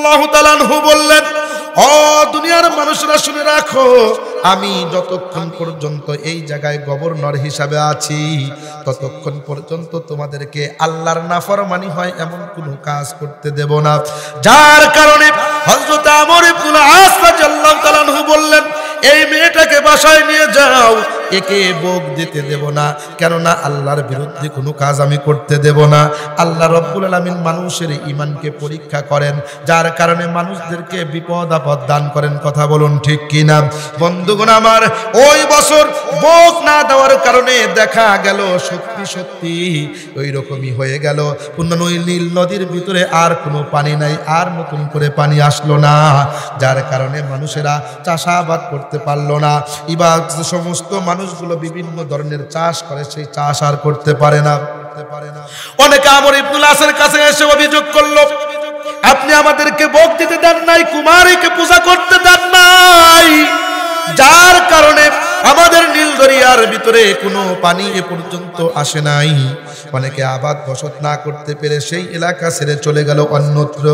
আল্লাহু তাআলা আনহু বললেন, ও দুনিয়ার মানুষরা শুনে রাখো, আমি যতক্ষণ পর্যন্ত এই জায়গায় গভর্নর হিসাবে আছি ততক্ষণ পর্যন্ত তোমাদেরকে আল্লাহর নাফরমানি হয় এমন কোনো কাজ করতে দেব না। যার কারণে হযরত আমর ইবনুল আস রাদিয়াল্লাহু তাআলা আনহু বললেন, এই মেয়েটাকে বাসায় নিয়ে যাও, একে ভোগ দিতে দেব না, কেননা আল্লাহর বিরুদ্ধে কোনো কাজ আমি করতে দেব না। আল্লাহ রাব্বুল আলামিন মানুষের ঈমানকে পরীক্ষা করেন, যার কারণে মানুষদেরকে বিপদ আপদ দান করেন। কথা বলুন ঠিক কিনা? বন্ধুগণ আমার, ওই বছর ভোগ না দেওয়ার কারণে দেখা গেল সত্যি সত্যি ওই রকমই হয়ে গেল। পূর্ণ নীল নদীর ভিতরে আর কোনো পানি নাই, আর নতুন করে পানি আসলো না, যার কারণে মানুষেরা চাষাবাদ করতে পারলো না। এবার সমস্ত মানুষগুলো বিভিন্ন ধরনের চাষ করে, সেই চাষ আর করতে পারে না। অনেকে আমর ইবনুল আসের কাছে এসে অভিযোগ করলো, আপনি আমাদেরকে ভোগ দিতে দেন নাই, কুমারীকে পূজা করতে দেন নাই, যার কারণে আমাদের নীল দরিয়ার ভিতরে কোনো পানি এ পর্যন্ত আসে নাই। অনেকে আবাদ বসত না করতে পেরে সেই এলাকা ছেড়ে চলে গেল অন্যত্র।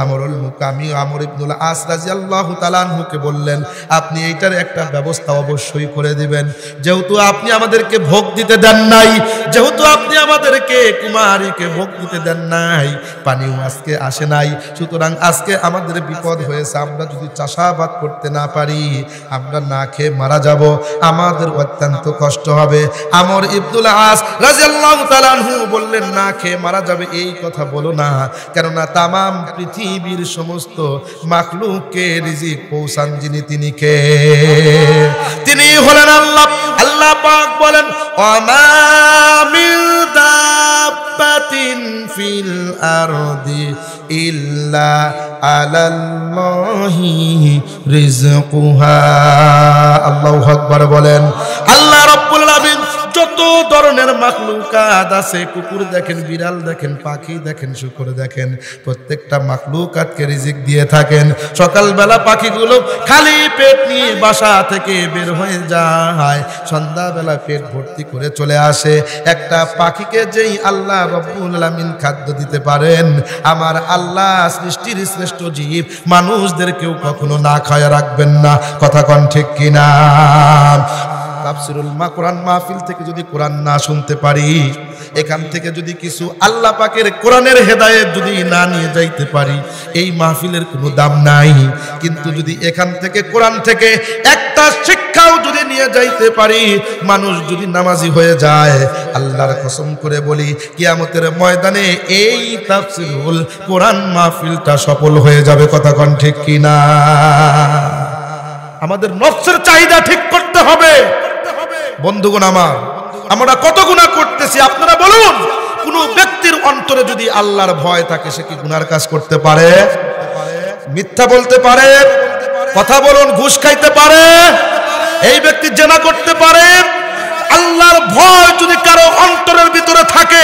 আমরুল মুকামি আমর ইবনুল আস রাদিয়াল্লাহু তাআলা আনহুকে বললেন, আপনি এইটার একটা ব্যবস্থা অবশ্যই করে দিবেন, যেহেতু আপনি আমাদেরকে ভোগ দিতে দেন নাই, যেহেতু আপনি আমাদেরকে কুমারীকে ভোগ দিতে দেন নাই, পানিও আজকে আসে নাই, সুতরাং আজকে আমাদের বিপদ হয়েছে, আমরা যদি চাষাবাদ করতে না পারি আমরা না খেয়ে মারা যাব, আমাদের অত্যন্ত কষ্ট হবে। আমর ইবনুল আস রাদিয়াল্লাহু তাআলা আনহু বললেন, না খেয়ে মারা যাবে এই কথা বলো না, কেননা তামাম পৃথিবীর সমস্ত মাখলুককে রিজিক পৌঁছান যিনি, তিনি কে? তিনি হলেন আল্লাহ। আল্লাহ পাক বলেন, ওয়ামা মিন দাব্বাতিন ফিল আরদি ইল্লা আলাল্লাহি রিজকুহা। আল্লাহু আকবার বলেন। আল্লাহ রাব্বুল আলামিন যত ধরনের মাখলুকাত আছে, কুকুর দেখেন, বিড়াল দেখেন, পাখি দেখেন, শুকর দেখেন, প্রত্যেকটা মাখলুকাতকে রিজিক দিয়ে থাকেন। সকালবেলা পাখিগুলো খালি পেট নিয়ে বাসা থেকে বের হয়ে যায়, সন্ধ্যাবেলা পেট ভর্তি করে চলে আসে। একটা পাখিকে যেই আল্লাহ রাব্বুল আলামিন খাদ্য দিতে পারেন, আমার আল্লাহ সৃষ্টির শ্রেষ্ঠ জীব মানুষদেরকেও কখনো না খায় রাখবেন না। কথা কন ঠিক কিনা? তাফসীরুল কোরআন মাহফিল থেকে যদি কোরআন না শুনতে পারি, এখান থেকে যদি কিছু আল্লাহ পাকের কোরআনের হেদায়েত যদি না নিয়ে যাইতে পারি, এই মাহফিলের কোনো দাম নাই। কিন্তু যদি এখান থেকে কোরআন থেকে একটা শিক্ষাও যদি নিয়ে যাইতে পারি, মানুষ যদি নামাজি হয়ে যায়, আল্লাহর কসম করে বলি কিয়ামতের ময়দানে এই তাফসীরুল কোরআন মাহফিলটা সফল হয়ে যাবে। কথা কোন ঠিক কিনা? আমাদের নফসের চাহিদা ঠিক করতে হবে। বন্ধুগণ আমার, আমরা কত গুনাহ করতেছি আপনারা বলুন। কোন ব্যক্তির অন্তরে যদি আল্লাহর ভয় থাকে, সে কি গুনার কাজ করতে পারে? মিথ্যা বলতে পারে? কথা বলুন। ঘুষ খাইতে পারে? এই ব্যক্তি জেনা করতে পারে? আল্লাহর ভয় যদি কারো অন্তরের ভিতরে থাকে,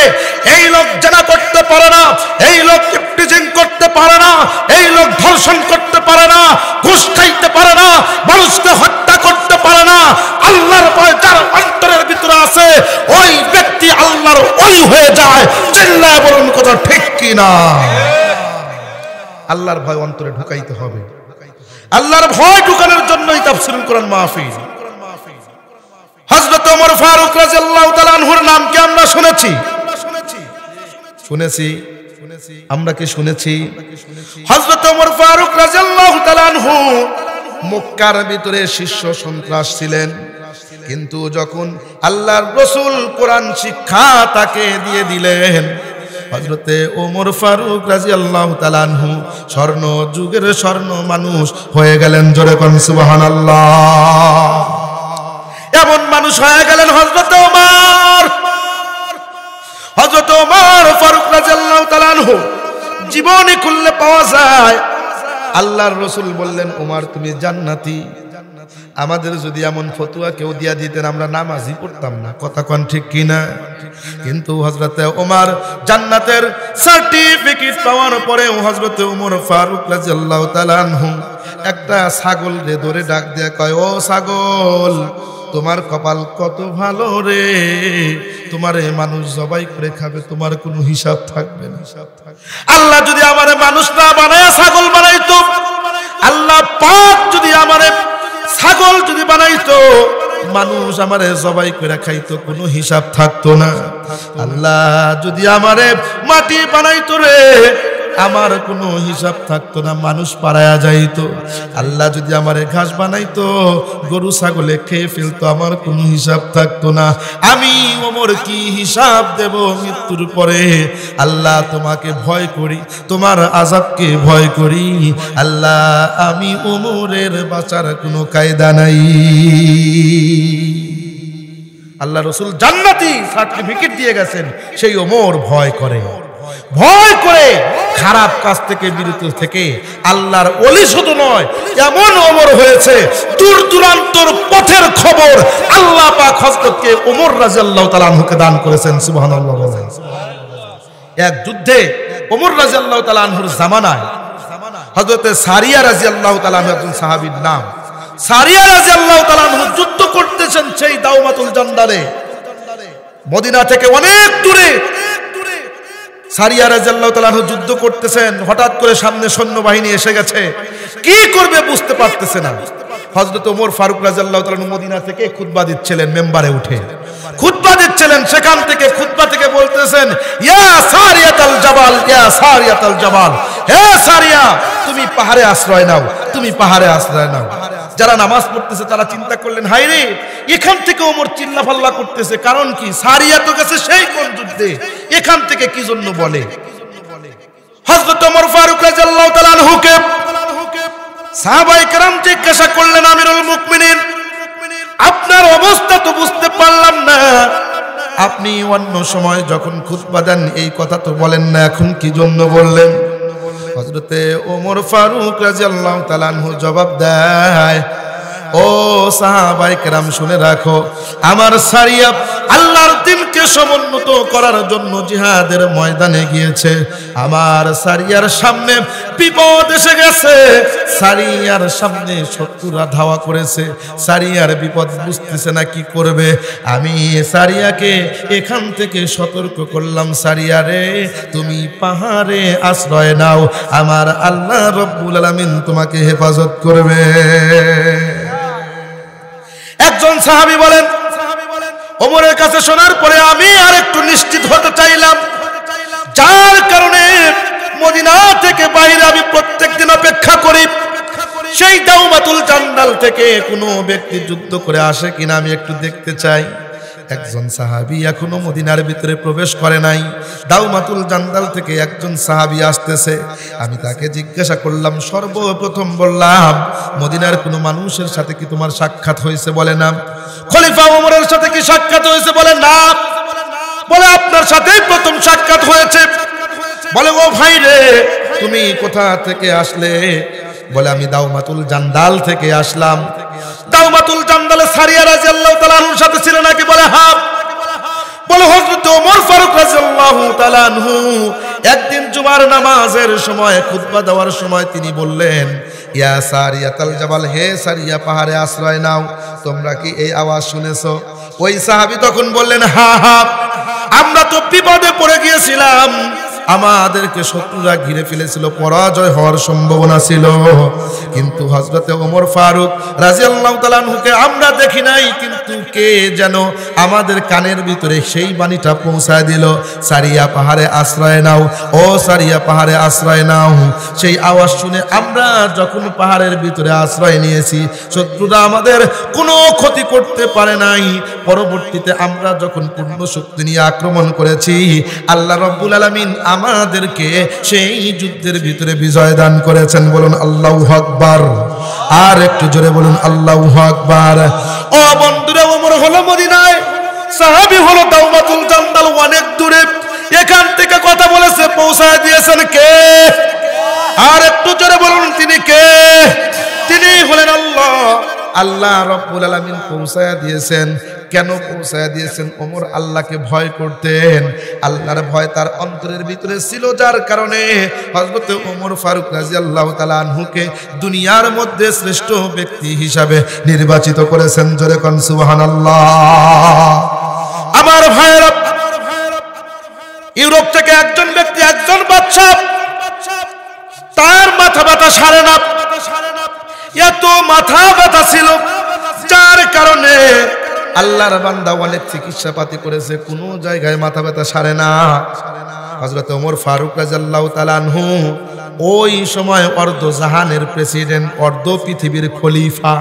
এই লোক জেনা করতে পারে না, এই লোক ইফটিজিং করতে পারে না, এই লোক ধর্ষণ করতে পারে না, ঘুষ খাইতে পারে না, মানুষকে হত্যা করতে পারে না। আল্লাহর ভয় যার অন্তরের ভিতরে আছে, ওই ব্যক্তি আল্লাহর ওলি হয়ে যায়। চিল্লায় বলুন কথা ঠিক কিনা? আল্লাহর ভয় অন্তরে ঢুকাইতে হবে। আল্লাহর ভয় ঢুকানোর জন্যই তাফসীরুল কোরআন মাহফিল। হযরত ওমর ফারুক রাদিয়াল্লাহু তাআলা আনহুর নাম কি আমরা শুনেছি? আমরা কি শুনেছি? হযরত ওমর ফারুক রাদিয়াল্লাহু তাআলা আনহু মক্কার ভিতরে শীর্ষ সন্ত্রাস ছিলেন, কিন্তু যখন আল্লাহর রাসূল কোরআন শিক্ষা তাকে দিয়ে দিলেন, হযরতে ওমর ফারুক রাদিয়াল্লাহু তাআলা আনহু স্বর্ণ যুগের স্বর্ণ মানুষ হয়ে গেলেন। জোরে কোন সুবহানাল্লাহ। এমন মানুষ হয়ে গেলেন হযরতে ওমর। হযরতে ওমর ফারুক রাদিয়াল্লাহু তাআলা আনহু জীবনে খুললে পাওয়া যায়, আল্লাহর রাসূল বললেন, ওমর তুমি জান্নাতি। আমাদের যদি এমন ফতোয়া কেউ দিয়া দিতেন, আমরা নামাজই পড়তাম না। কথা কোন ঠিক কিনা? কিন্তু হযরতে ওমর জান্নাতের সার্টিফিকেট পাওয়ার পরে হযরতে ওমর ফারুক রাদিয়াল্লাহু তাআলা আনহু একটা ছাগল রে ধরে ডাক দিয়ে কয়, ও ছাগল, তোমার কপাল কত ভালো রে, তোমার মানুষ জবাই করে খাবে, তোমার কোনো হিসাব থাকবে না। আল্লাহ যদি আমার মানুষ না বানায় ছাগল বানায় মানুষ আমারে জবাই করে খাইতো, কোনো হিসাব থাকতো না। আল্লাহ যদি আমারে মাটি বানাইতো রে, আমার কোনো হিসাব থাকতো না, মানুষ পারায়া যাইতো। আল্লাহ যদি আমারে ঘাস বানাইতো, গরু ছাগলে খেয়ে ফেলতো, আমার কোনো হিসাব থাকতো না। আমি ওমর কি হিসাব দেব মৃত্যুর পরে? আল্লাহ তোমাকে ভয় করি, তোমার আযাবকে ভয় করি। আল্লাহ আমি ওমরের বাঁচার কোনো কায়দা নাই। আল্লাহ রসুল জান্নাতি সার্টিফিকেট দিয়ে গেছেন, সেই ওমর ভয় করে, ভয় করে খারাপ কাজ থেকে বিরত থেকে আল্লাহর ওলি শুধু নয়, এমন ওমর হয়েছে দূর দূরান্তর পথের খবর আল্লাহ পাক হযরতকে ওমর রাদিয়াল্লাহু তাআলা আনহুকে দান করেছেন। সুবহানাল্লাহ। এক যুদ্ধে ওমর রাদিয়াল্লাহু তাআলা আনহুর জামানায় হযরতে সারিয়া রাদিয়াল্লাহু তাআলা আনহু একজন সাহাবীর নাম। সারিয়া রাদিয়াল্লাহু তাআলা আনহু যুদ্ধ করতেছেন সেই দাওমাতুল জান্দালে, মদিনা থেকে অনেক দূরে সারিয়া রাদিয়াল্লাহু তাআলা আনহু যুদ্ধ করতেছেন। হঠাৎ করে সামনে সৈন্যবাহিনী এসে গেছে, কি করবে বুঝতে পারতেছে না। হযরত ওমর ফারুক রাদিয়াল্লাহু তাআলা মদিনা থেকে খুতবা দিচ্ছিলেন, মেম্বারে উঠে খুতবা দিচ্ছিলেন। সেখান থেকে খুতবা থেকে বলতেছেন, ইয়া সারিয়াতাল জাবাল, ইয়া সারিয়াতাল জাবাল, হে সারিয়া তুমি পাহাড়ে আশ্রয় নাও, তুমি পাহাড়ে আশ্রয় নাও। যারা নামাজ পড়তেছে তারা চিন্তা করলেন, হায় রে, এখান থেকে ওমর চিল্লাফাল্লা করতেছে, কারণ কি? সারিয়া তো গেছে সেই কোন যুদ্ধে, এখান থেকে কি জন্য বলে? হযরত ওমর ফারুক রাদিয়াল্লাহু তাআলা আনহুকে সাহাবায়ে কেরাম জিজ্ঞাসা করলেন, আমিরুল মুমিনিন, আপনার অবস্থা তো বুঝতে পারলাম না, আপনি অন্য সময় যখন খুতবা দেন এই কথা তো বলেন না, এখন কি জন্য বললেন? হযরতে ওমর ফারুক রাদিয়াল্লাহু তাআলা আনহু জবাব দেয়, ও সাহাবায়ে কেরাম শুনে রাখো, আমার সারিয়া আল্লাহর দ্বীনকে সমুন্নত করার জন্য জিহাদের ময়দানে গিয়েছে। আমার সারিয়ার সামনে বিপদ এসে গেছে, সারিয়ার সামনে শত্রুরা ধাওয়া করেছে, সারিয়ার বিপদ বুঝতেছে না কি করবে। আমি সারিয়াকে এখান থেকে সতর্ক করলাম, সারিয়া রে তুমি পাহাড়ে আশ্রয় নাও, আমার আল্লাহ রব্বুল আলামিন তোমাকে হেফাজত করবে। একজন সাহাবী বলেন, ওমরের কাছে শোনার পরে আমি আর একটু নিশ্চিত হতে চাইলাম, যার কারণে মদিনা থেকে বাইরে আমি প্রত্যেকদিন অপেক্ষা করি সেই দাওমাতুল জান্দাল থেকে কোনো ব্যক্তি যুদ্ধ করে আসে কিনা আমি একটু দেখতে চাই। একজন সাহাবী এখনো মদিনার ভিতরে প্রবেশ করে নাই, দাওমাতুল জান্দাল থেকে একজন সাহাবী আসতেছে। আমি তাকে জিজ্ঞাসা করলাম, সর্বপ্রথম বললাম, মদিনার কোনো মানুষের সাথে কি তোমার সাক্ষাৎ হয়েছে? বলে না। খলিফা ওমরের সাথে কি সাক্ষাৎ হয়েছে? বলে না। বলে আপনার সাথেই প্রথম সাক্ষাৎ হয়েছে। বলে ও ভাই রে, তুমি কোথা থেকে আসলে? বলে আমি দাওমাতুল জান্দাল থেকে আসলাম। দাওমাতুল জান্দালে সারিয়া রাদিয়াল্লাহু তাআলা আনহুর সাথে ছিল নাকি? বলে হ্যাঁ। বলে হযরত ওমর ফারুক রাদিয়াল্লাহু তাআলা আনহু একদিন জুমার নামাজের সময় খুতবা দেওয়ার সময় তিনি বললেন, ইয়া সারিয়াতাল জাবাল, হে সারিয়া পাহাড়ে আশ্রয় নাও। তোমরা কি এই আওয়াজ শুনেছো? ওই সাহাবী তখন বললেন, হ্যাঁ হ্যাঁ, আমরা তো বিপদে পড়ে গিয়েছিলাম, আমাদেরকে শত্রুরা ঘিরে ফেলেছিল, পরাজয় হওয়ার সম্ভাবনা ছিল, কিন্তু হযরতে ওমর ফারুক রাদিয়াল্লাহু তাআলা আনহুকে আমরা দেখি নাই, কিন্তু কে যেন আমাদের কানের ভিতরে সেই বাণীটা পৌঁছায় দিল, সারিয়া পাহাড়ে আশ্রয় নাও, ও সারিয়া পাহাড়ে আশ্রয় নাও। সেই আওয়াজ শুনে আমরা যখন পাহাড়ের ভিতরে আশ্রয় নিয়েছি, শত্রুরা আমাদের কোনো ক্ষতি করতে পারে নাই। পরবর্তীতে আমরা যখন পূর্ণ শক্তি নিয়ে আক্রমণ করেছি, আল্লাহ রাব্বুল আলামিন আমাদেরকে সেই যুদ্ধের ভিতরে বিজয় দান করেছেন। বলুন আল্লাহু আকবার। আর একটু জোরে বলুন আল্লাহু আকবার। ও বন্ধুরা, ওমর হলো মদিনায়, সাহাবী হলো দাওমাতুল জান্দাল, অনেক দূরে। এখান থেকে কথা বলেছে, পৌঁছায় দিয়েছেন কে? আর একটু জোরে বলুন তিনি কে? তিনি হলেন আল্লাহ। আল্লাহ রাব্বুল আলামিন পৌঁছায় দিয়েছেন। কেন পৌঁছায় দিয়েছেন? ওমর আল্লাহকে ভয় করতেন, আল্লাহর ভয় তার অন্তরের ভিতরে ছিল, যার কারণে হযরত ওমর ফারুক রাদিয়াল্লাহু তাআলা আনহুকে দুনিয়ার মধ্যে শ্রেষ্ঠ ব্যক্তি হিসাবে নির্বাচিত করেছেন। জোরে কোন সুবহানাল্লাহ। আমার ভাইরা, ইউরোপ থেকে একজন ব্যক্তি, একজন বাদশা, তার মাথা ব্যথা সারে না, এত মাথা ব্যথা ছিল, যার কারণে আল্লাহর বান্দা অনেক চিকিৎসাপাতি করেছে, কোনো জায়গায় মাথা ব্যথা সারে না। হযরত ওমর ফারুক রাদিয়াল্লাহু তাআলা আনহু ওই সময় অর্ধ জাহানের প্রেসিডেন্ট, অর্ধ পৃথিবীর খলিফা।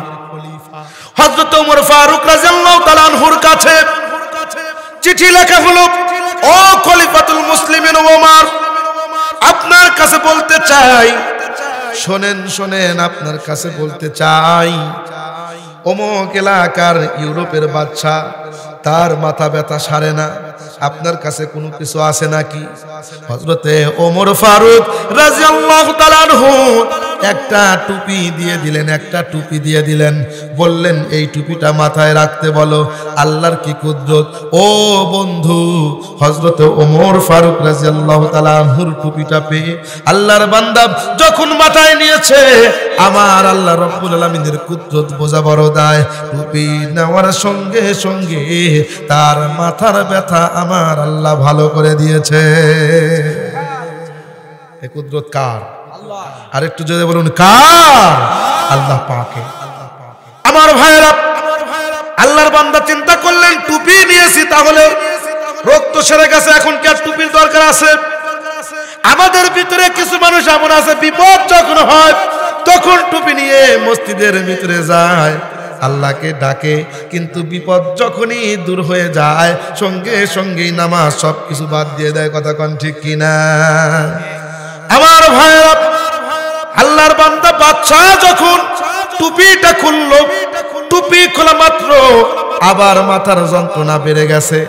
হযরত ওমর ফারুক রাদিয়াল্লাহু তাআলা আনহুর কাছে চিঠি লেখা হলো, ও খলিফাতুল মুসলিমিন ওমর, আপনার কাছে বলতে চাই, শোনেন শোনেন, আপনার কাছে বলতে চাই, অমুক এলাকার ইউরোপের বাদশা, তার মাথা ব্যথা সারে না, আপনার কাছে কোনো কিছু আছে নাকি? হযরতে ওমর ফারুক রাদিয়াল্লাহু তাআলা আনহু একটা টুপি দিয়ে দিলেন, একটা টুপি দিয়ে দিলেন, বললেন এই টুপিটা মাথায় রাখতে বলো। আল্লাহর কি কুদরত ও বন্ধু, হযরতে ওমর ফারুক রাদিয়াল্লাহু তাআলা আনহুর টুপিটা পেয়ে আল্লাহর বান্দা যখন মাথায় নিয়েছে, আমার আল্লাহ রব্বুল আলামিনের কুদরত বোঝা বড় দায়। টুপি নেওয়ার সঙ্গে সঙ্গে তার মাথার ব্যথা আমার আল্লাহ ভালো করে দিয়েছে। এই কুদরত কার? আর একটু যদি বলুন কার? আল্লাহ পাকের। আমার ভাইরা, আল্লাহর বান্দা চিন্তা করলেন টুপি নিয়েছি, তাহলে রোগ তো সেরে গেছে, এখন কি আর টুপির দরকার আছে? আমাদের ভিতরে কিছু মানুষ এমন আছে, বিপদ যখন হয় তখন টুপি নিয়ে মসজিদের ভিতরে যায়, আল্লাহকে ডাকে, কিন্তু বিপদ যখনই দূর হয়ে যায় সঙ্গে সঙ্গেই নামাজ সবকিছু বাদ দিয়ে দেয়। কথা কোন ঠিক কিনা? আমার ভাইরা, আল্লাহর বান্দা বাদশা যখন টুপিটা খুললো, টুপি খোলা মাত্র আবার মাথার যন্ত্রণা বেড়ে গেছে।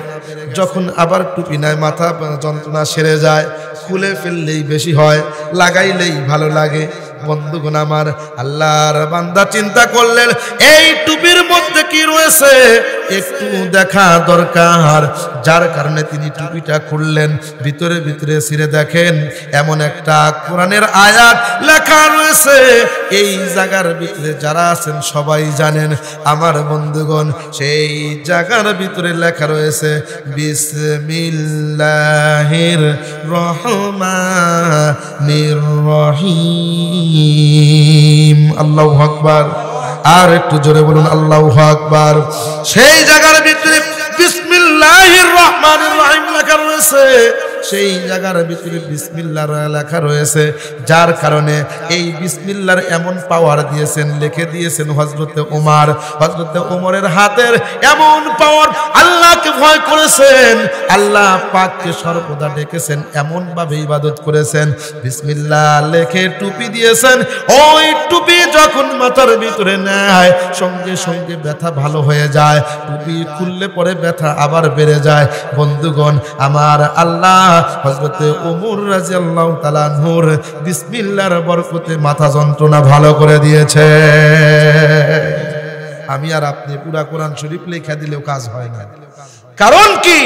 যখন আবার টুপি নাই, মাথা যন্ত্রণা সেরে যায়, খুলে ফেললেই বেশি হয়, লাগাইলেই ভালো লাগে। বন্ধুগণ আমার, আল্লাহর বান্দা চিন্তা করলেন এই টুপির মধ্যে কি রয়েছে একটু দেখা দরকার, যার কারণে তিনি টুপিটা খুললেন। ভিতরে ভিতরে ছিঁড়ে দেখেন এমন একটা কোরআনের আয়াত লেখা রয়েছে, এই জায়গার ভিতরে যারা আছেন সবাই জানেন আমার বন্ধুগণ, সেই জায়গার ভিতরে লেখা রয়েছে বিসমিল্লাহির রহমানির রহিম। আল্লাহু আকবার। আর একটু জোরে বলুন আল্লাহু আকবার। সেই জায়গার ভিতরে বিসমিল্লাহির রহমানির রহিম লেখা রয়েছে, সেই জায়গার ভিতরে বিসমিল্লাহ লেখা রয়েছে, যার কারণে এই বিসমিল্লাহর এমন পাওয়ার দিয়েছেন, লিখে দিয়েছেন হযরতে ওমর। হযরতে ওমরের হাতের এমন পাওয়ার, আল্লাহকে ভয় করেছেন, আল্লাহ পাককে সর্বদা ডেকেছেন, এমন ভাবে ইবাদত করেছেন, বিসমিল্লাহ লেখে টুপি দিয়েছেন। ওই টুপি যখন মাথার ভিতরে নেয় সঙ্গে সঙ্গে ব্যথা ভালো হয়ে যায়, টুপি খুললে পরে ব্যথা আবার বেড়ে যায়। বন্ধুগণ আমার, আল্লাহ হযরতে ওমর রাদিয়াল্লাহু তাআলা আনহুর বিসমিল্লাহর বরকতে মাথা যন্ত্রণা ভালো করে দিয়েছে। আমি আর আপনি পুরা কোরআন শরীফ লেখা দিলেও কাজ হয় না। কারণ কি?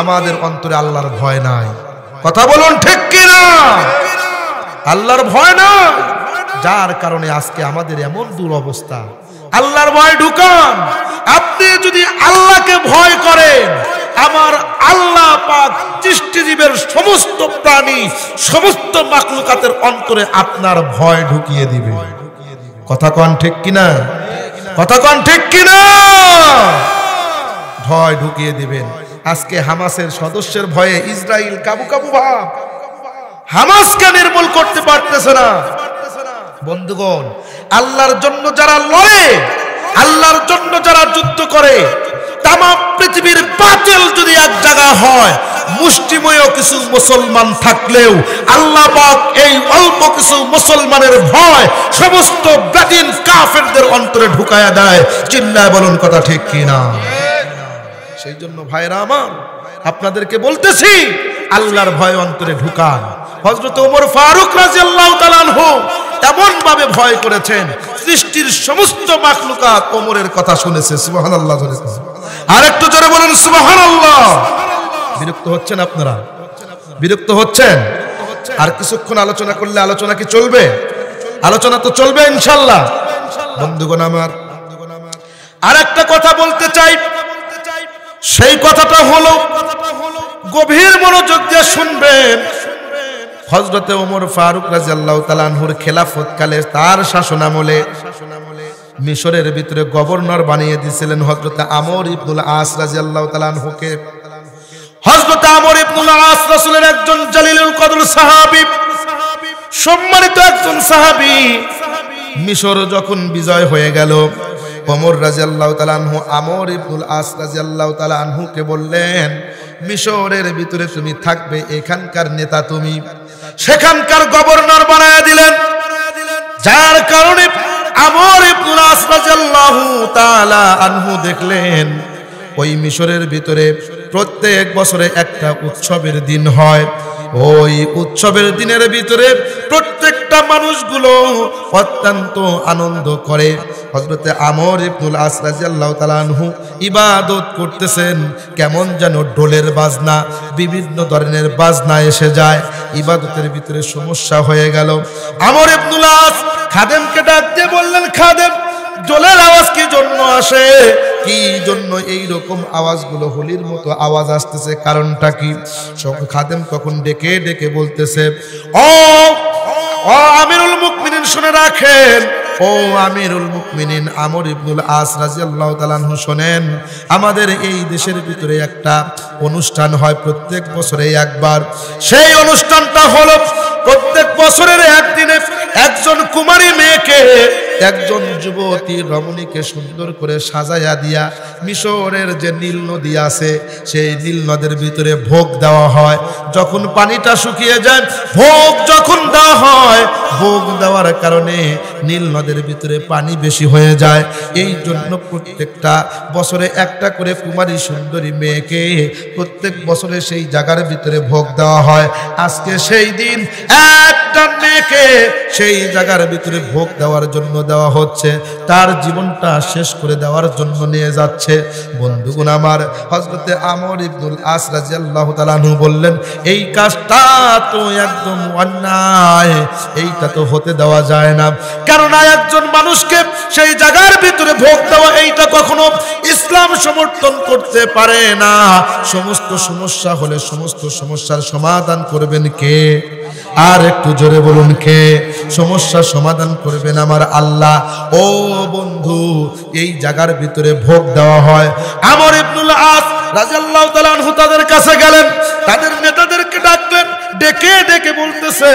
আমাদের অন্তরে আল্লাহর ভয় নাই। কথা বলুন ঠিক কিনা? আল্লাহর ভয় নাই, যার কারণে আজকে আমাদের এমন দুরবস্থা। আল্লাহর ভয় ঢুকান। আপনি যদি আল্লাহকে ভয় করেন, আমার আল্লাহ পাক সৃষ্টিজীবের সমস্ত প্রাণী, সমস্ত মাখলুকাতের অন্তরে আপনার ভয় ঢুকিয়ে দিবে। কথা কোন ঠিক কিনা? কথা কোন ঠিক কিনা? ভয় ঢুকিয়ে দিবেন। আজকে হামাসের সদস্যের ভয়ে ইসরায়েল কাবু কাবু ভাব, হামাসকে নির্মূল করতে পারতেছে না। বন্ধুগণ, আল্লাহর জন্য যারা লড়ে, আল্লাহর জন্য যারা যুদ্ধ করে, তাম পৃথিবীর বাতিল যদি এক জায়গা হয়, মুষ্টিময় কিছু মুসলমান থাকলেও আল্লাহ পাক এই অল্প কিছু মুসলমানের ভয় সমস্ত ব্যাটিন কাফেরদের অন্তরে ঢুকায়া দেয়। চিল্লায় বলুন কথা ঠিক কিনা? সেই জন্য ভাইরা আমার, আপনাদেরকে বলতেছি আল্লাহর ভয় অন্তরে ঢুকান। হযরত ওমর ফারুক রাদিয়াল্লাহু তাআলা আনহু এমন ভাবে ভয় করেছেন, সৃষ্টির সমস্ত মাখলুকাত ওমরের কথা শুনেছে। সুবহানাল্লাহ। আর একটু জোরে বলুন সুবহানাল্লাহ। বিরক্ত হচ্ছেন আপনারা? বিরক্ত হচ্ছেন? আর কিছুক্ষণ আলোচনা করলে আলোচনা কি চলবে? আলোচনা তো চলবে ইনশাআল্লাহ। বন্ধুগণ আমার, আর একটা কথা বলতে চাই। সেই কথাটা হলো, গভীর মনোযোগ দিয়ে শুনবেন। হযরতে ওমর ফারুক রাদিয়াল্লাহু তাআলা আনহুর খেলাফত কালে, তার শাসনামলে মিশরের ভিতরে গভর্নর বানিয়ে দিয়েছিলেন হযরত আমর ইবনুল আস রাদিয়াল্লাহু তাআলা আনহুকে। হযরত আমর ইবনুল আস রাসূলের একজন জালিলুল কদর সাহাবী, সম্মানিত একজন সাহাবী। মিশর যখন বিজয় হয়ে গেল, ওমর রাদিয়াল্লাহু তাআলা আনহু আমর ইবনুল আস রাদিয়াল্লাহু তাআলা আনহুকে বললেন, মিশরের ভিতরে তুমি থাকবে, এখানকার নেতা তুমি, সেখানকার গভর্নর বানায় দিলেন। যার কারণে আমর ইবনুল আস রাদিয়াল্লাহু তাআলা আনহু দেখলেন ওই মিশরের ভিতরে প্রত্যেক বছরে একটা উৎসবের দিন হয়। ওই উৎসবের দিনের ভিতরে প্রত্যেকটা মানুষগুলো অত্যন্ত আনন্দ করে। হযরত আমর ইবনুল আস রাদিয়াল্লাহু তাআলা আনহু ইবাদত করতেছেন, কেমন যেন ঢোলের বাজনা, বিভিন্ন ধরনের বাজনা এসে যায়, ইবাদতের ভিতরে সমস্যা হয়ে গেল। আমর ইবনুল আস খাদেমকে ডাক দিয়ে বললেন, খাদেম, ঢোলের আওয়াজ কি জন্য আসে, কি জন্য এই রকম আওয়াজগুলো হোলির মতো আওয়াজ আসতেছে, কারণটা কি? খাদেম তখন ডেকে ডেকে বলতেছে, ও আমিরুল মুমিনিন শুনে রাখেন, ও আমিরুল মুমিনিন আমর ইবনুল আস রাদিয়াল্লাহু তাআলা আনহু শোনেন, আমাদের এই দেশের ভিতরে একটা অনুষ্ঠান হয় প্রত্যেক বছরে একবার। সেই অনুষ্ঠানটা হলো প্রত্যেক বছরের একদিনে একজন কুমারী মেয়েকে, একজন যুবতী রমণীকে সুন্দর করে সাজাইয়া দিয়া মিশরের যে নীল নদী আছে সেই নীল নদের ভিতরে ভোগ দেওয়া হয়। যখন পানিটা শুকিয়ে যায়, ভোগ যখন দেওয়া হয়, ভোগ দেওয়ার কারণে নীল নদের ভিতরে পানি বেশি হয়ে যায়। এই জন্য প্রত্যেকটা বছরে একটা করে কুমারী সুন্দরী মেয়েকে প্রত্যেক বছরে সেই জায়গার ভিতরে ভোগ দেওয়া হয়। আজকে সেই দিন একটা মেয়েকে সেই জায়গার ভিতরে ভোগ দেওয়ার জন্য দেওয়া হচ্ছে, তার জীবনটা শেষ করে দেওয়ার জন্য নিয়ে যাচ্ছে। বন্ধুগণ আমার, হযরতে আমর ইবনুল আস রাদিয়াল্লাহু তাআলা আনহু বললেন, এই কাজটা তো একদম অন্যায়, এইটা তো হতে দেওয়া যায় না। কারণ একজন মানুষকে সেই জায়গার ভিতরে ভোগ দেওয়া, এইটা কখনো ইসলাম সমর্থন করতে পারে না। সমস্ত সমস্যা হলে সমস্ত সমস্যার সমাধান করবেন কে? আর একটু জোরে বলুন, কে? সমস্যা সমাধান করবেন আমার আল্লাহ। ও বন্ধু, এই জায়গার ভিতরে ভোগ দেওয়া হয়। আমর ইবনুল আস রাদিয়াল্লাহু তাআলা আনহু তাদের কাছে গেলেন, তাদের নেতাদেরকে ডাকলেন, ডেকে ডেকে বলতেছে,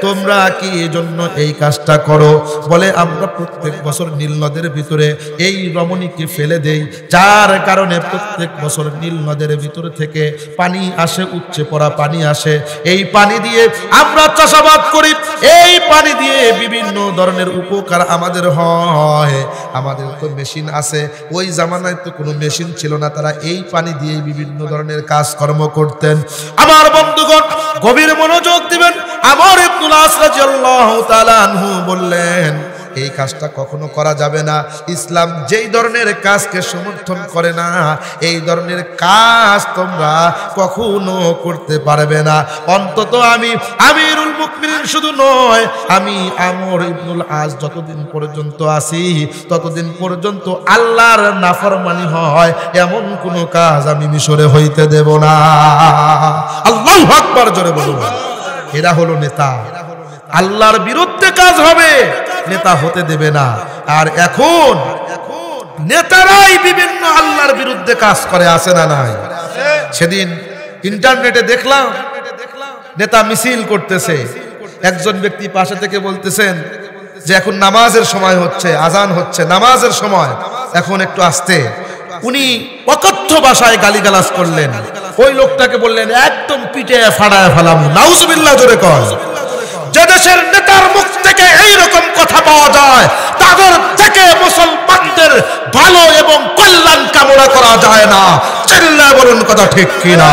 তোমরা কি এজন্য এই কাজটা করো? বলে, আমরা প্রত্যেক বছর নীল নদের ভিতরে এই রমণীকে ফেলে দেই, যার কারণে প্রত্যেক বছর নীল নদের ভিতর থেকে পানি আসে, উপচে পড়া পানি আসে। এই পানি দিয়ে আমরা চাষাবাদ করি, এই পানি দিয়ে বিভিন্ন ধরনের উপকার আমাদের হয়। আমাদের তো মেশিন আছে, ওই জামানায় তো কোনো মেশিন ছিল না, তারা এই পানি দিয়ে বিভিন্ন ধরনের কাজকর্ম করতেন। আমার বন্ধুগণ, গভীর মনোযোগ দিবেন। আমর ইবনুল আস রাদিয়াল্লাহু তাআলা আনহু বললেন, এই কাজটা কখনো করা যাবে না। ইসলাম যেই ধরনের কাজকে সমর্থন করে না, এই ধরনের কাজ তোমরা কখনো করতে পারবে না। অন্তত আমি আমিরুল মুমিনিন শুধু নয়, আমি আমর ইবনুল আস যতদিন পর্যন্ত আছি ততদিন পর্যন্ত আল্লাহর নাফরমানি হয় এমন কোনো কাজ আমি মিশরে হইতে দেব না। আল্লাহু আকবার, জোরে বলুন। এরা হলো নেতা, আল্লাহর বিরুদ্ধে কাজ হবে, নেতা হতে দেবে না। আর এখন নেতারাই বিভিন্ন আল্লাহর বিরুদ্ধে কাজ করে, আছে না নাই? সেদিন ইন্টারনেটে দেখলাম নেতা মিছিল করতেছে, একজন ব্যক্তি পাশে থেকে বলতেছেন যে এখন নামাজের সময় হচ্ছে, আজান হচ্ছে, নামাজের সময়, এখন একটু আস্তে। উনি অকথ্য ভাষায় গালিগালাজ করলেন। ওই লোকটাকে বললেন, একদম পিটে ফাড়ায় ফেলাম। নাউজুবিল্লাহ, জোরে কর। যে দেশের নেতার মুখ থেকে এইরকম কথা পাওয়া যায়, তাদের থেকে মুসলমানদের ভালো এবং কল্যাণ কামনা করা যায় না। চিল্লায় বলুন কথা ঠিক কিনা?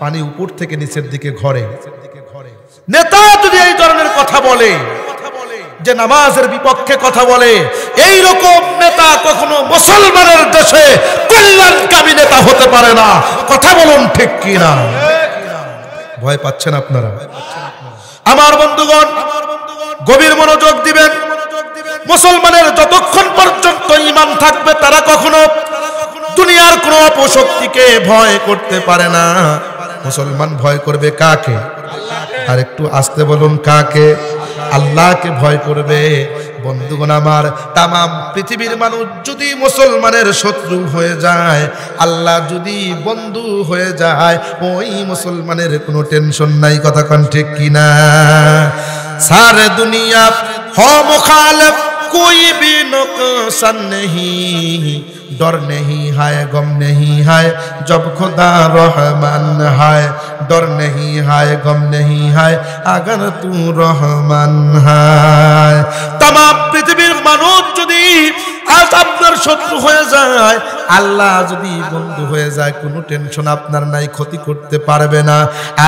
পানি উপর থেকে নিচের দিকে ঘরে। নেতা যদি এই ধরনের কথা বলে, যে নামাজের বিপক্ষে কথা বলে, এই রকম নেতা কখনো মুসলমানের দেশে কল্যাণকামী নেতা হতে পারে না। কথা বলুন ঠিক কিনা? ভয় পাচ্ছেন আপনারা? আমার বন্ধুগণ, গভীর মনোযোগ দিবেন। মুসলমানের যতক্ষণ পর্যন্ত ঈমান থাকবে, তারা কখনো দুনিয়ার কোনো অপশক্তিকে ভয় করতে পারে না। মুসলমান ভয় করবে কাকে? আর একটু আস্তে বলুন, কাকে? আল্লাহকে ভয় করবে। বন্ধুগণ আমার, তামাম পৃথিবীর মানুষ যদি মুসলমানের শত্রু হয়ে যায়, আল্লাহ যদি বন্ধু হয়ে যায়, ওই মুসলমানের কোনো টেনশন নাই। কথা কোন ঠিক কিনা? সারে দুনিয়া हो मुखालिफ कोई भी नुकसान नहीं, डर नहीं है गम नहीं है जब खुदा रहमान है, डर नहीं है गम नहीं है अगर तू रहमान है। तमाम पृथ्वीर मानुष যদি আজ আপনার শত্রু হয়ে যায়, আল্লাহ যদি বন্ধু হয়ে যায়, কোনো টেনশন আপনার নাই, ক্ষতি করতে পারবে না।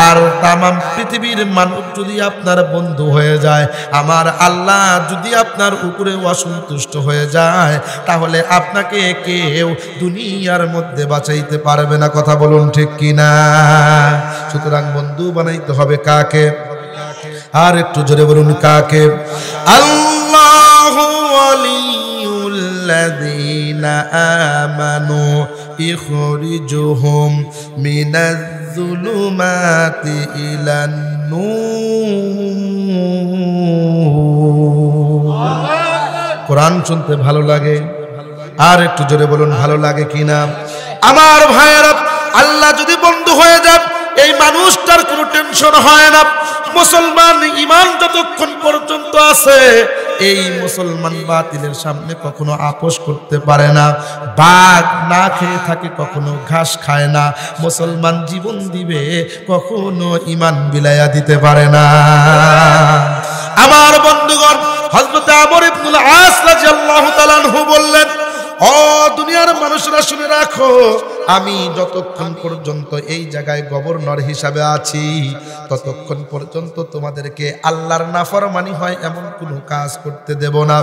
আর তামাম পৃথিবীর মানুষ যদি আপনার বন্ধু হয়ে যায়, আমার আল্লাহ যদি আপনার উপরে অসন্তুষ্ট হয়ে যায়, তাহলে আপনাকে কেউ দুনিয়ার মধ্যে বাঁচাইতে পারবে না। কথা বলুন ঠিক কিনা? সুতরাং বন্ধু বানাইতে হবে কাকে? আর একটু জোরে বলুন কাকে? আল্লাহু ওয়ালিউল্লাযীনা আমানু ইখরিজুহুম মিনাজ-যুলুমাতি ইলান-নূর। কোরআন শুনতে ভালো লাগে? আর একটু জোরে বলুন ভালো লাগে কিনা? আমার ভাইয়েরা, আল্লাহ যদি বন্ধু হয়ে যান, এই মানুষটার কোনো টেনশন হয় না। মুসলমান ঈমান যতক্ষণ পর্যন্ত আছে, এই মুসলমান বাতিলের সামনে কখনো আপোষ করতে পারে না। বাঘ না খেয়ে থাকে, কখনো ঘাস খায় না। মুসলমান জীবন দিবে, কখনো ঈমান বিলায়া দিতে পারে না। আমার বন্ধুগণ, হযরত আমর ইবনুল আস রাদিয়াল্লাহু তাআলা আনহু বললেন, ও দুনিয়ার মানুষরা শুনে রাখো, আমি যতক্ষণ পর্যন্ত এই জায়গায় গভর্নর হিসাবে আছি, ততক্ষণ পর্যন্ত তোমাদেরকে আল্লাহর নাফরমানি হয় এমন কোনো কাজ করতে দেব না।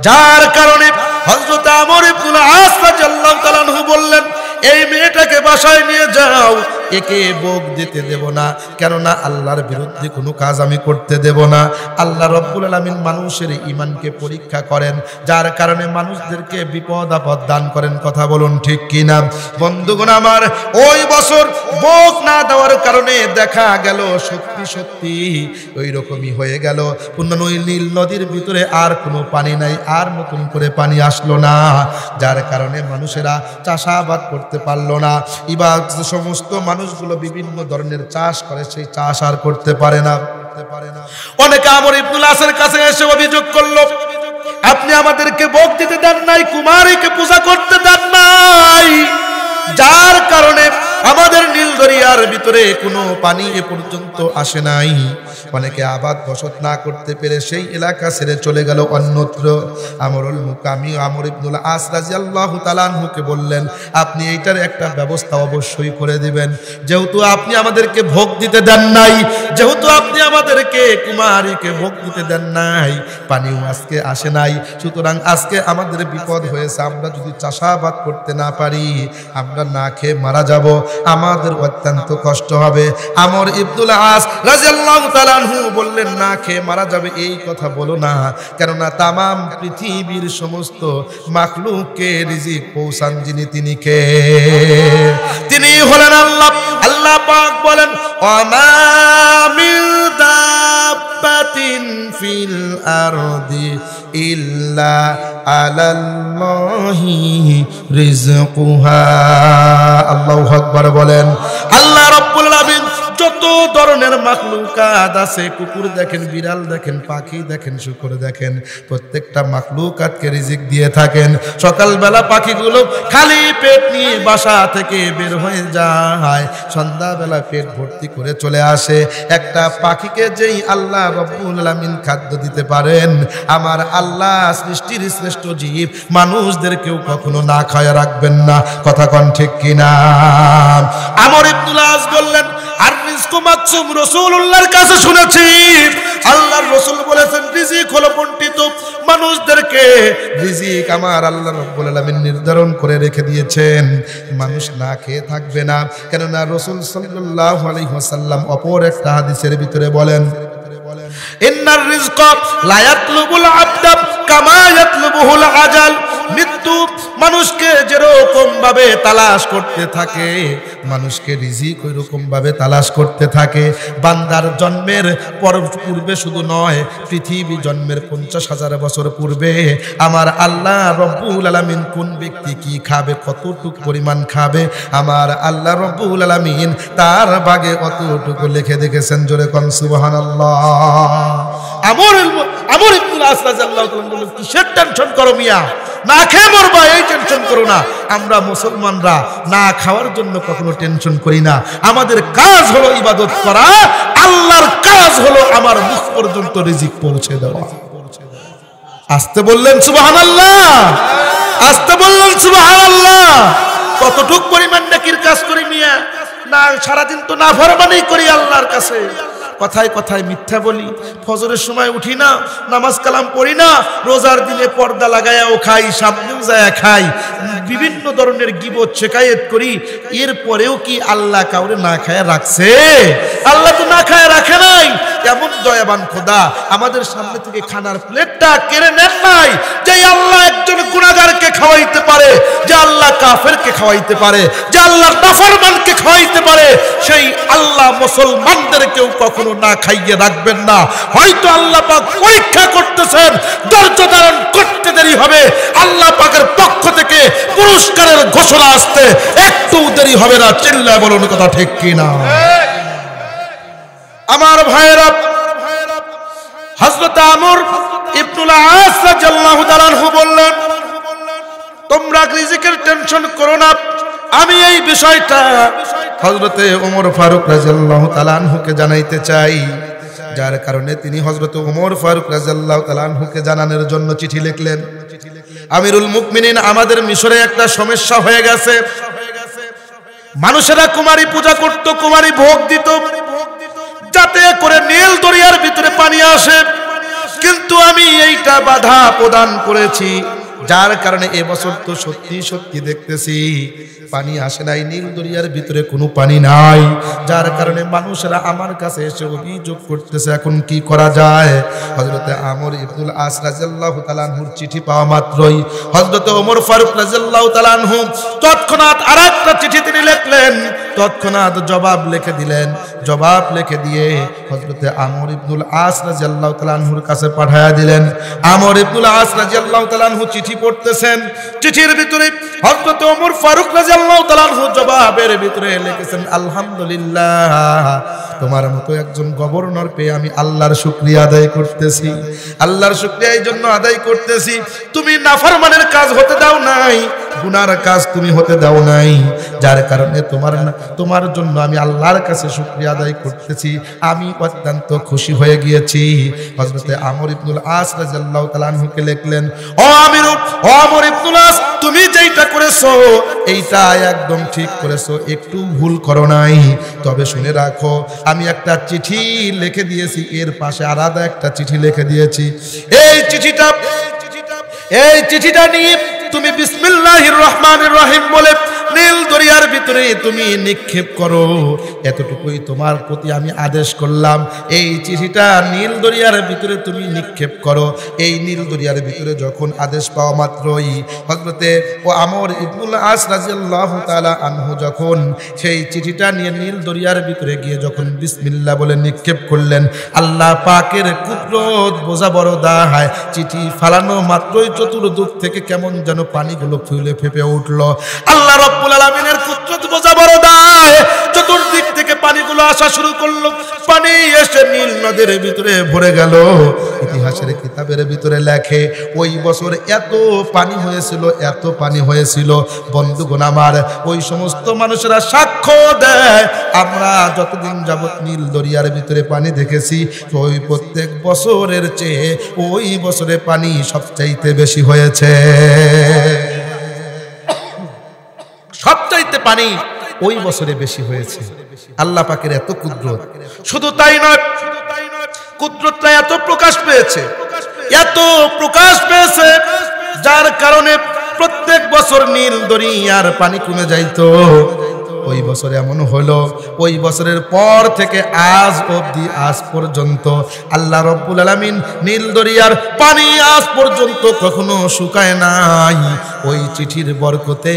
যার কারণে হযরত আমর ইবনুল আস রাদিয়াল্লাহু তাআলা আনহু বললেন, এই মেয়েটাকে বাসায় নিয়ে যাও, একে ভোগ দিতে দেব না, কেননা আল্লাহর বিরুদ্ধে কোনো কাজ আমি করতে দেব না। আল্লাহ রাব্বুল আলামিন মানুষের ঈমানকে পরীক্ষা করেন, যার কারণে মানুষদেরকে বিপদ আপদ দান করেন। কথা বলুন ঠিক কিনা? বন্ধুগণ আমার, ওই বছর ভোগ না দেওয়ার কারণে দেখা গেল সত্যি সত্যি ওই রকমই হয়ে গেল। ওই নীল নদীর ভিতরে আর কোনো পানি নাই, আর নতুন করে পানি আসলো না, যার কারণে মানুষেরা চাষাবাদ করতে পারলো না। এবার সমস্ত মানুষগুলো বিভিন্ন ধরনের চাষ করে, সেই চাষ আর করতে পারে না। অনেকে আমর ইবনুল আসের কাছে এসে অভিযোগ করলো, আপনি আমাদেরকে ভোগ দিতে দেন নাই, কুমারীকে পূজা করতে দেন নাই, যার কারণে আমাদের নীল দরিয়ার ভিতরে কোনো পানি এ পর্যন্ত আসে নাই। অনেকে আবাদ বসত না করতে পেরে সেই এলাকা ছেড়ে চলে গেল অন্যত্র। আমরুল মুকামি আমর ইবনুল আস রাদিয়াল্লাহু তাআলা আনহুকে বললেন, আপনি এইটার একটা ব্যবস্থা অবশ্যই করে দিবেন। যেহেতু আপনি আমাদেরকে ভোগ দিতে দেন নাই, যেহেতু আপনি আমাদেরকে কুমারীকে ভোগ দিতে দেন নাই, পানিও আজকে আসে নাই, সুতরাং আজকে আমাদের বিপদ হয়েছে। আমরা যদি চাষাবাদ করতে না পারি, আমরা না খেয়ে মারা যাব, আমাদের অত্যন্ত কষ্ট হবে। আমর ইবনুল আস রাদিয়াল্লাহু তাআলা আনহু বললেন, না খেয়ে মারা যাবে এই কথা বলো না, কেননা তামাম পৃথিবীর সমস্ত মাখলুককে রিজিক পৌঁছান যিনি, তিনি কে? তিনি হলেন আল্লাহ। আল্লাহ পাক বলেন, ওয়ামা মিন দাব্বাতিন ফিল আরদি ইল্লা আলাল্লাহি রিজকুহা। আল্লাহু আকবার বলেন। আল্লাহ রাব্বুল আলামিন যত ধরনের মাখলুকাত আছে, কুকুর দেখেন, বিড়াল দেখেন, পাখি দেখেন, শুকর দেখেন, প্রত্যেকটা মাখলুকাতকে রিজিক দিয়ে থাকেন। সকালবেলা পাখিগুলো খালি পেট নিয়ে বাসা থেকে বের হয়ে যায়, সন্ধ্যাবেলা পেট ভর্তি করে চলে আসে। একটা পাখিকে যেই আল্লাহ রাব্বুল আলামিন খাদ্য দিতে পারেন, আমার আল্লাহ সৃষ্টির শ্রেষ্ঠ জীব মানুষদেরকেও কখনো না খায়া রাখবেন না। কথা কোন ঠিক কিনা? আমর ইবনুল আস বললেন, আর রিজকু মাকসুম, রাসূলুল্লাহর কাছে শুনেছি আল্লাহর রাসূল বলেছেন, রিজিক হলো বণ্টিত। মানুষদেরকে রিজিক আমার আল্লাহ রাব্বুল আলামিন নির্ধারণ করে রেখে দিয়েছেন, মানুষ না খেয়ে থাকবে না। কেননা রাসূল সাল্লাল্লাহু আলাইহি ওয়াসাল্লাম অপর একটা হাদিসের ভিতরে বলেন, ইন্নার রিজকা লা ইয়াতলুবুল আবদা কামা ইয়াতলুবুহুল আজাল। মৃত্যু মানুষকে যেরকম ভাবে তালাশ করতে থাকে, মানুষকে রিজিক ওই রকম ভাবে তালাশ করতে থাকে। বান্দার জন্মের পূর্বে শুধু নয়, পৃথিবী জন্মের 50,000 বছর পূর্বে আমার আল্লাহ রব্বুল আলামিন কোন ব্যক্তি কি খাবে, কতটুকু পরিমাণ খাবে, আমার আল্লাহ রব্বুল আলামিন তার ভাগে অতটুকু লিখে দেখেছেন। জোরে কোন সুবহানাল্লাহ। আমর ইবনুল আস রাদিয়াল্লাহু তাআলা বলেন, কিসের টেনশন করো মিয়া, না খেয়ে মরবা এই টেনশন করো না। আমরা মুসলমানরা না খাওয়ার জন্য কখনো টেনশন করি না। আমাদের কাজ হলো ইবাদত করা, আল্লাহর কাজ হলো আমার মুখ পর্যন্ত রিজিক পৌঁছে দেওয়া। আসতে বললেন সুবহানাল্লাহ, আসতে বললেন সুবহানাল্লাহ। কতটুক পরিমাণ নেকির কাজ করি মিয়া, না সারাদিন তো না ফরমানি করি আল্লাহর কাছে। কথায় কথায় মিথ্যা বলি, ফজরের সময় উঠি না, নামাজ কালাম পড়ি না, রোজার দিনে পর্দা লাগায়াও খাই, সামনেও যায় খাই, বিভিন্ন ধরনের গীবত শিকায়েত করি। এরপরেও কি আল্লাহ কাউরে না খায়া রাখছে? আল্লাহ তো না খায়া রাখে নাই। এমন দয়াবান খোদা আমাদের সামনে থেকে খানার প্লেটটা কেড়ে নেন নাই। যে আল্লাহ একজন গুনাহগারকে খাওয়াইতে পারে, যে আল্লাহ কাফেরকে খাওয়াইতে পারে, যে আল্লাহ নাফরমানকে খাওয়াইতে পারে, সেই আল্লাহ মুসলমানদেরকেও কখনো না খাইয়ে রাখবেন না। হয়তো আল্লাহ পাক পরীক্ষা করতেছেন, ধৈর্য ধারণ করতে দেরি হবে, আল্লাহ পাকের পক্ষ থেকে পুরস্কারের ঘোষণা আসতে একটু দেরি হবে না। চিল্লায় বলুন কথা ঠিক কিনা? আমার ভাইয়েরা, হযরত আমর ইবনুল আস রাদিয়াল্লাহু তাআলা আনহু বললেন, তোমরা রিজিকের টেনশন করো না, আমি এই বিষয়টা হযরতে ওমর ফারুক রাদিয়াল্লাহু তাআলা আনহুকে জানাইতে চাই। যার কারণে তিনি হযরত ওমর ফারুক রাদিয়াল্লাহু তাআলা আনহুকে জানানোর জন্য চিঠি লিখলেন। আমিরুল মুমিনিন, আমাদের মিশরে একটা সমস্যা হয়ে গেছে। মানুষেরা কুমারী পূজা করত, কুমারী ভোগ দিত, যাতে করে নীল দরিয়ার ভিতরে পানি আসে। কিন্তু আমি এইটা বাধা প্রদান করেছি, যার কারণে এবছর তো সত্যি সত্যি দেখতেছি পানি আসে নাই, নীল দরিয়ার ভিতরে কোনো পানি নাই। যার কারণে মানুষেরা আমার কাছে এসে অভিযোগ করতেছে, এখন কি করা যায়? হযরতে আমর ইবনুল আস রাদিয়াল্লাহু তাআলা আনহুর চিঠি পাওয়া মাত্রই হযরতে ওমর ফারুক রাদিয়াল্লাহু তাআলা আনহু তৎক্ষণাৎ আরেকটা চিঠি তিনি লিখলেন, তৎক্ষণাৎ জবাব লিখে দিলেন। জবাব লিখে দিয়ে হযরতে আমর ইবনুল আস রাদিয়াল্লাহু তাআলা আনহুর কাছে পাঠিয়ে দিলেন। আমর ইবনুল আস রাদিয়াল্লাহু তাআলা আনহু চিঠি পড়তেছেন, চিঠির ভিতরে হযরত ওমর ফারুক রাদিয়াল্লাহু তাআলা আনহু জবাবের ভিতরে লিখেছেন, আলহামদুলিল্লাহ, তোমার মতো একজন গভর্নর পেয়ে আমি আল্লাহর শুকরিয়া আদায় করতেছি। আল্লাহর শুকরিয়া এই জন্য আদায় করতেছি, তুমি নাফরমানের কাজ হতে দাও নাই, গুনার কাজ তুমি হতে দাও নাই, যার কারণে তোমার জন্য আমি আল্লাহর কাছে শুকরিয়া আদায় করতেছি। আমি অত্যন্ত খুশি হয়ে গিয়েছি। হযরতে আমর ইবনুল আস রাদিয়াল্লাহু তাআলা আনহুকে লিখলেন, ও আমর ইবনুল আস, তুমি যেইটা করেছো এইটা একদম ঠিক করেছো, একটু ভুল করো নাই। তবে শুনে রাখো, আমি একটা চিঠি লিখে দিয়েছি, এর পাশে আলাদা একটা চিঠি লিখে দিয়েছি। এই চিঠিটা নিয়ে তুমি বিসমিল্লাহির রহমানির রহিম বলে নীল দরিয়ার ভিতরে তুমি নিক্ষেপ করো। এতটুকুই তোমার প্রতি আমি আদেশ করলাম। এই চিঠিটা নীল দরিয়ার ভিতরে তুমি নিক্ষেপ করো। এই নীল দরিয়ার ভিতরে যখন আদেশ পাওয়া মাত্রই হযরতে আমর ইবনুল আস রাদিয়াল্লাহু তাআলা আনহু যখন সেই চিঠিটা নিয়ে নীল দরিয়ার ভিতরে গিয়ে যখন বিসমিল্লাহ বলে নিক্ষেপ করলেন, আল্লাহ পাকের কুদরত বোঝা বড় দায়। চিঠি ফালানো মাত্রই চতুর্দিক থেকে কেমন যেন পানিগুলো ফুলে ফেপে উঠল। আল্লাহ রব্বুল আলামিনের কুদরত বোঝা বড় দায়। চতুর্দিক থেকে পানিগুলো আসা শুরু করলো, পানি এসে নীল নদের ভিতরে ভরে গেল। ইতিহাসের কিতাবের ভিতরে লেখে, ওই বছর এত পানি হয়েছিল, এত পানি হয়েছিল, বন্ধুগণ আমার, ওই সমস্ত মানুষেরা সাক্ষ্য দেয়, আমরা যতদিন যাবত নীল দরিয়ার ভিতরে পানি দেখেছি, ওই প্রত্যেক বছরের চেয়ে ওই বছরে পানি সবচাইতে বেশি হয়েছে। সবচাইতে পানি ওই বছরে বেশি হয়েছে। আল্লাহ পাকের এত কুদরত। শুধু তাই নয়, কুদরতটা এত প্রকাশ পেয়েছে, যার কারণে প্রত্যেক বছর নীল দরিয়ার পানি কমে যাইতো। ওই বছর এমন হলো, ওই বছরের পর থেকে আজ অবধি, আজ পর্যন্ত আল্লাহ রব্বুল আলামিন নীল দরিয়ার পানি আজ পর্যন্ত কখনো শুকায় নাই। ওই চিঠির বরকতে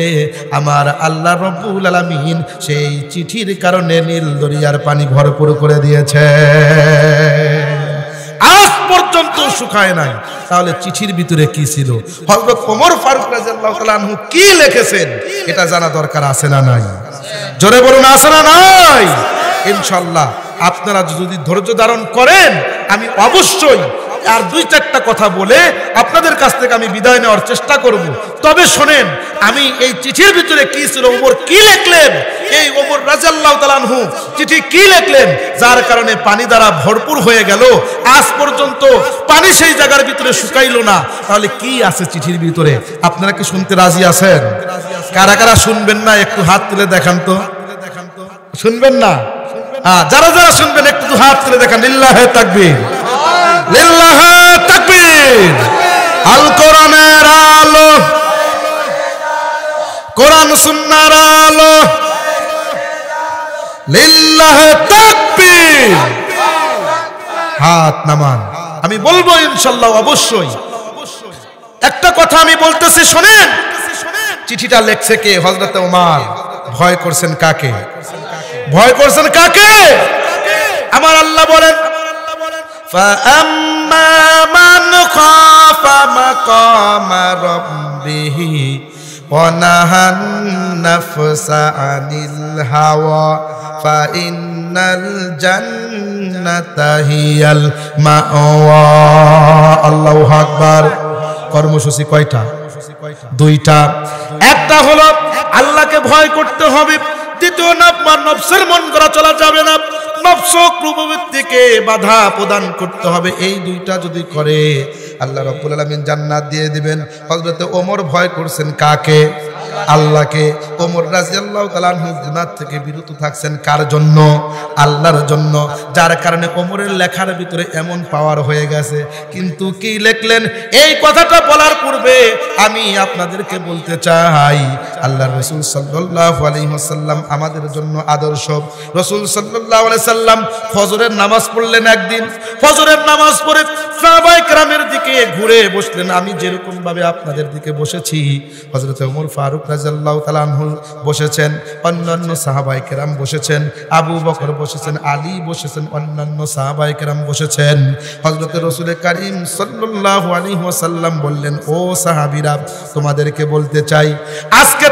আমার আল্লাহ রব্বুল আলামিন সেই চিঠির কারণে নীল দরিয়ার পানি ভরপুর করে দিয়েছে, আজ পর্যন্ত শুকায় নাই। তাহলে চিঠির ভিতরে কি ছিল, হযরত ওমর ফারুক রাদিয়াল্লাহু তাআলা আনহু কি লিখেছেন, এটা জানা দরকার আছে না নাই? জোরে বলুন আছে না নাই? ইনশাআল্লাহ আপনারা যদি ধৈর্য ধারণ করেন, আমি অবশ্যই আর দুই চারটা কথা বলে আপনাদের কাছ থেকে আমি বিদায় নেওয়ার চেষ্টা করব। তবে শোনেন, আমি এই চিঠির ভিতরে কি ছিল, ওমর কি লিখলেন, এই ওমর রাদিয়াল্লাহু তাআলা আনহু চিঠি কি লিখলেন, যার কারণে পানি দ্বারা ভরপুর হয়ে গেল, আজ পর্যন্ত পানি সেই জায়গার ভিতরে শুকাইলো না। তাহলে কি আছে চিঠির ভিতরে? আপনারা কি শুনতে রাজি আছেন? কারা কারা শুনবেন না একটু হাত তুলে দেখান তো। শুনবেন না? যারা যারা শুনবেন একটু হাত তুলে দেখান। লিল্লাহে তাকবীর, লিল্লাহে তাকবীর। আল কোরআনের আলো, কোরআন সুন্নাহর আলো, লিল্লাহে তাকবীর। হাত নামান। আমি বলবো ইনশাআল্লাহ অবশ্যই। একটা কথা আমি বলতেছি শোনেন, চিঠিটা লেখছে কে? হযরত ওমর। ভয় করছেন কাকে? ভয় করছেন কাকে? আমার আল্লাহ বলেন, فَأَمَّا مَنْ خَافَ مَقَامَ رَبِّهِ وَنَهَى النَّفْسَ عَنِ الْهَوَى فَإِنَّ الْجَنَّةَ هِيَ الْمَأْوَى। আল্লাহু আকবার। কর্মসূচি কয়টা? দুইটা। একটা হলো আল্লাহকে ভয় করতে হবে, দ্বিতীয় নাম্বার নফসের মন করা চলা যাবে না, নফস প্রবৃত্তিকে বাধা প্রদান করতে হবে। এই দুইটা যদি করে আল্লাহ রাব্বুল আলামিন জান্নাত দিয়ে দিবেন। হযরত ওমর ভয় করছেন কাকে? আল্লাহকে। ওমর রাদিয়াল্লাহু তাআলা আনহু গুনাহ থেকে বিরত থাকছেন কার জন্য? আল্লাহর জন্য। যার কারণে ওমরের লেখার ভিতরে এমন পাওয়ার হয়ে গেছে। কিন্তু কি লিখলেন, এই কথাটা বলার পূর্বে আমি আপনাদেরকে বলতে চাই, আল্লাহর রাসূল সাল্লাল্লাহু আলাইহি ওয়াসাল্লাম আমাদের জন্য আদর্শ। রাসূল সাল্লাল্লাহু আলাইহি ওয়াসাল্লাম ফজরের নামাজ পড়লেন একদিন। ফজরের নামাজ পড়ে সাহাবায়ে কেরামের দিকে ঘুরে বসলেন। আমি যেরকম ভাবে আপনাদের দিকে বসেছি, হযরত ওমর ফারুক রাদিয়াল্লাহু তাআলা আনহু বসেছেন, অন্যান্য সাহাবায়ে কেরাম বসেছেন, আবু বকর বসেছেন, আলী বসেছেন, অন্যান্য সাহাবায়ে কেরাম বসেছেন। হযরত রাসূল কারীম সাল্লাল্লাহু আলাইহি ওয়াসাল্লাম বললেন, ও সাহাবীরা, তোমাদেরকে বলতে চাই, আজকে